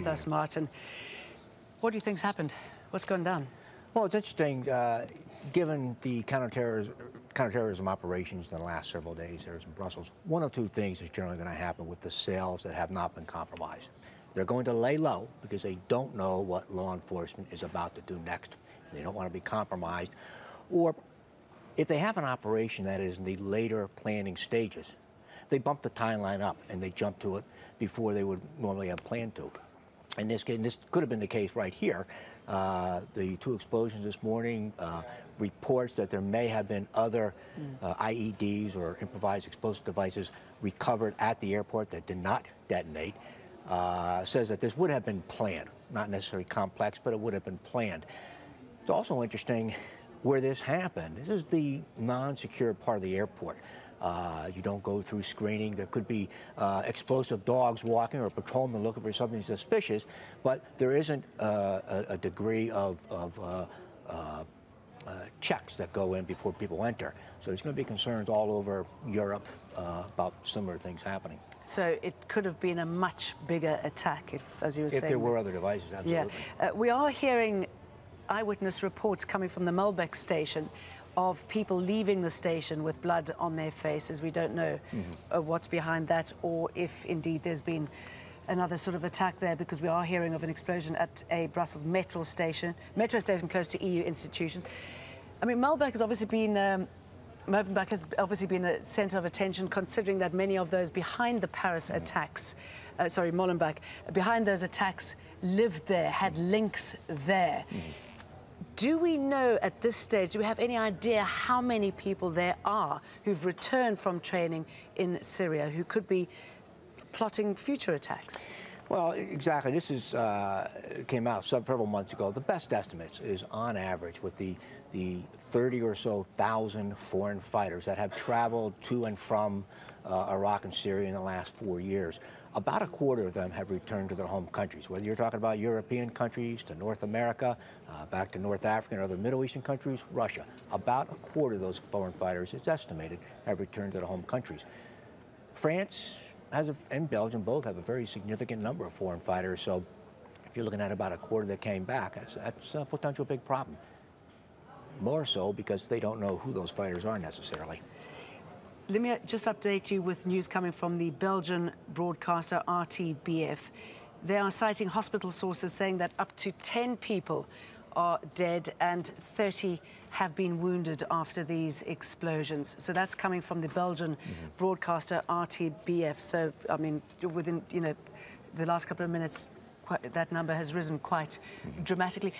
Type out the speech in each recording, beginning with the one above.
With us, Martin. What do you think's happened? What's gone down? Well, it's interesting, given the counterterrorism operations in the last several days there in Brussels, one of two things is generally going to happen with the sails that have not been compromised. They're going to lay low because they don't know what law enforcement is about to do next. They don't want to be compromised. Or if they have an operation that is in the later planning stages, they bump the timeline up and they jump to it before they would normally have planned to. In this case, this could have been the case right here. The two explosions this morning, reports that there may have been other IEDs or improvised explosive devices recovered at the airport that did not detonate, says that this would have been planned. Not necessarily complex, but it would have been planned. It's also interesting where this happened. This is the non-secure part of the airport. You don't go through screening. There could be explosive dogs walking or a patrolman looking for something suspicious, but there isn't a degree of checks that go in before people enter. So there's going to be concerns all over Europe about similar things happening. So it could have been a much bigger attack, if, as you were saying. If there were other devices, absolutely. Yeah. We are hearing eyewitness reports coming from the Malbec station of people leaving the station with blood on their faces. We don't know what's behind that, or if indeed there's been another sort of attack there, because we are hearing of an explosion at a Brussels metro station close to EU institutions. I mean, Malbec has obviously been a centre of attention, considering that many of those behind the Paris attacks, Molenbeek, behind those attacks lived there, had links there. Do we know at this stage, do we have any idea how many people there are who've returned from training in Syria who could be plotting future attacks? Well, exactly. This is came out several months ago. The best estimates is, on average, with the 30 or so thousand foreign fighters that have traveled to and from Iraq and Syria in the last 4 years, about a quarter of them have returned to their home countries. Whether you're talking about European countries, to North America, back to North Africa and other Middle Eastern countries, Russia, about a quarter of those foreign fighters, it's estimated, have returned to their home countries. France and Belgium both have a very significant number of foreign fighters, so if you're looking at about a quarter that came back, that's a potential big problem. More so because they don't know who those fighters are necessarily. Let me just update you with news coming from the Belgian broadcaster RTBF. They are citing hospital sources saying that up to 10 people are dead and 30 have been wounded after these explosions. So that's coming from the Belgian broadcaster RTBF. So, I mean, within, the last couple of minutes, that number has risen quite dramatically.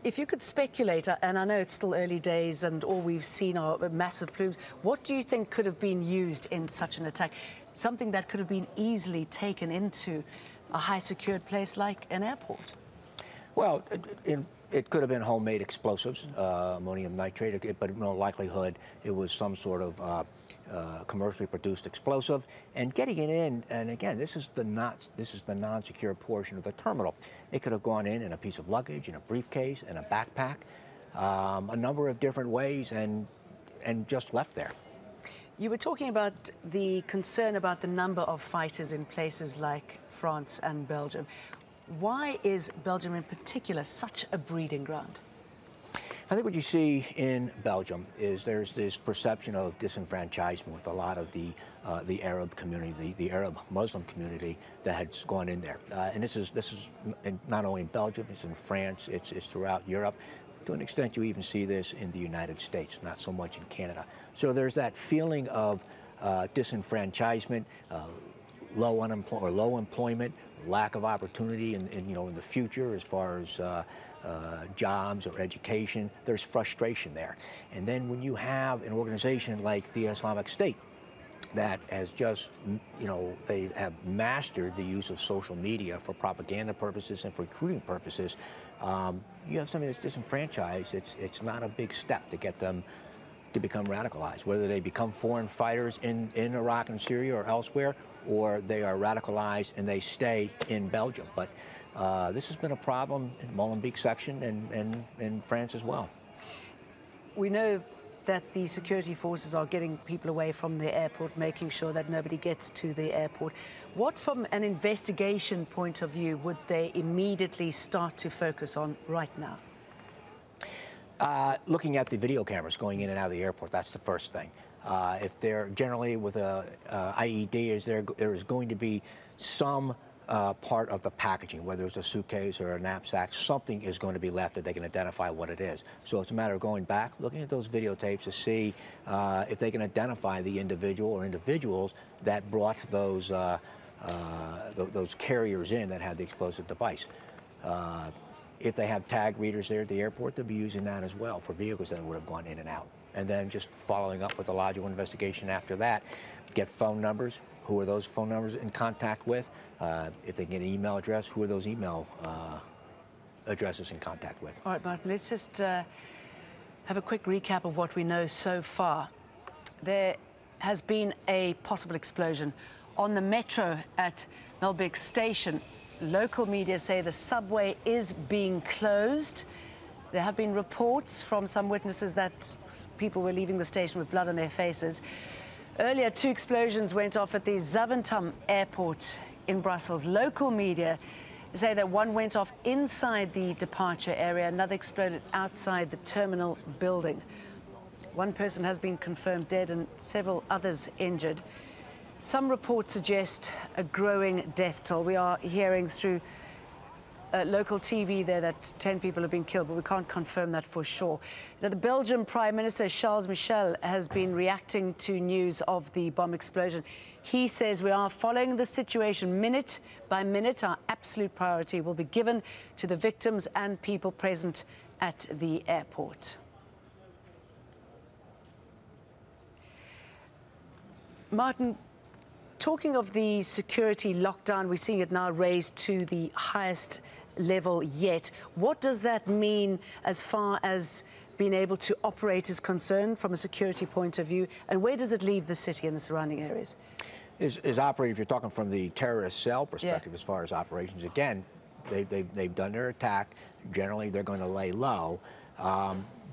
If you could speculate, and I know it's still early days and all we've seen are massive plumes, what do you think could have been used in such an attack? Something that could have been easily taken into a high-secured place like an airport? Well, it could have been homemade explosives, ammonium nitrate, but in all likelihood it was some sort of commercially produced explosive. And getting it in, and again, this is the non-secure portion of the terminal. It could have gone in a piece of luggage, in a briefcase, in a backpack, a number of different ways, and just left there. You were talking about the concern about the number of fighters in places like France and Belgium. Why is Belgium in particular such a breeding ground? I think what you see in Belgium is there's this perception of disenfranchisement with a lot of the Arab community, the Arab Muslim community that has gone in there. And this is not only in Belgium, it's in France, it's throughout Europe. To an extent, you even see this in the United States, not so much in Canada. So there's that feeling of disenfranchisement, low employment, lack of opportunity in the future as far as jobs or education. There's frustration there. And then when you have an organization like the Islamic State that has just, they have mastered the use of social media for propaganda purposes and for recruiting purposes, you have something that's disenfranchised. It's not a big step to get them to become radicalized, whether they become foreign fighters in Iraq and Syria or elsewhere, or they are radicalized and they stay in Belgium. But this has been a problem in Molenbeek section and in France as well. We know that the security forces are getting people away from the airport, making sure that nobody gets to the airport. What, from an investigation point of view, would they immediately start to focus on right now? Looking at the video cameras going in and out of the airport, that's the first thing. If they're generally with a IED, there is going to be some part of the packaging, whether it's a suitcase or a knapsack, something is going to be left that they can identify what it is. So it's a matter of going back, looking at those videotapes to see if they can identify the individual or individuals that brought those carriers in that had the explosive device. If they have tag readers there at the airport, they'll be using that as well for vehicles that would have gone in and out. And then just following up with a logical investigation after that, get phone numbers. Who are those phone numbers in contact with? If they get an email address, who are those email addresses in contact with? All right, Martin, let's just have a quick recap of what we know so far. There has been a possible explosion on the metro at Melbeek Station. Local media say the subway is being closed. There have been reports from some witnesses that people were leaving the station with blood on their faces. Earlier, 2 explosions went off at the Zaventem airport in Brussels. Local media say that one went off inside the departure area, another exploded outside the terminal building. One person has been confirmed dead and several others injured. Some reports suggest a growing death toll. We are hearing through local TV there that 10 people have been killed, but we can't confirm that for sure. Now, the Belgian Prime Minister, Charles Michel, has been reacting to news of the bomb explosion. He says we are following the situation minute by minute. Our absolute priority will be given to the victims and people present at the airport. Martin, talking of the security lockdown, we're seeing it now raised to the highest level yet. What does that mean as far as being able to operate is concerned from a security point of view, and where does it leave the city and the surrounding areas? Is operating, if you're talking from the terrorist cell perspective, as far as operations, again, they've done their attack. Generally, they're going to lay low,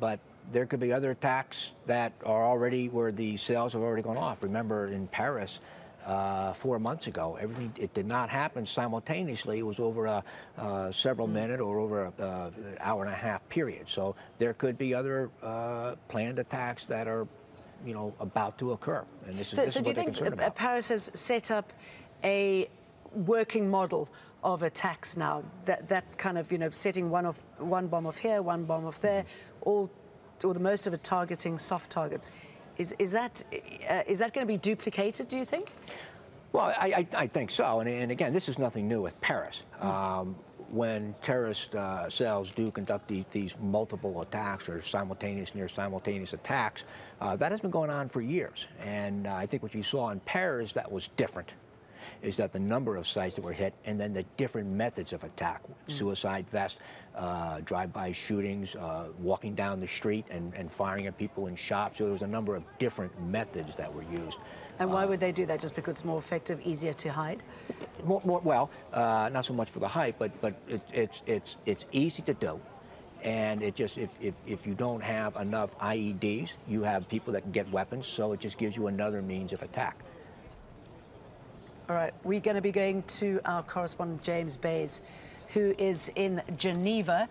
but there could be other attacks that are already where the cells have already gone off. Remember, in Paris, 4 months ago, it did not happen simultaneously. It was over a several minute or over an hour and a half period. So there could be other planned attacks that are, about to occur. And this is what they're concerned about. Paris has set up a working model of attacks now? That kind of, setting one bomb off here, one bomb off there, or the most of it targeting soft targets. Is that going to be duplicated, do you think? Well, I think so. And again, this is nothing new with Paris. When terrorist cells do conduct these multiple attacks or near simultaneous attacks, that has been going on for years. And I think what you saw in Paris that was different is that the number of sites that were hit and then the different methods of attack, suicide vest, drive-by shootings, walking down the street and firing at people in shops. So there was a number of different methods that were used. And why would they do that? Just because it's more effective, easier to hide? Well, not so much for the height, but it's easy to do. And it just, if you don't have enough IEDs, you have people that can get weapons, so it just gives you another means of attack. All right, we're going to be going to our correspondent, James Bays, who is in Geneva.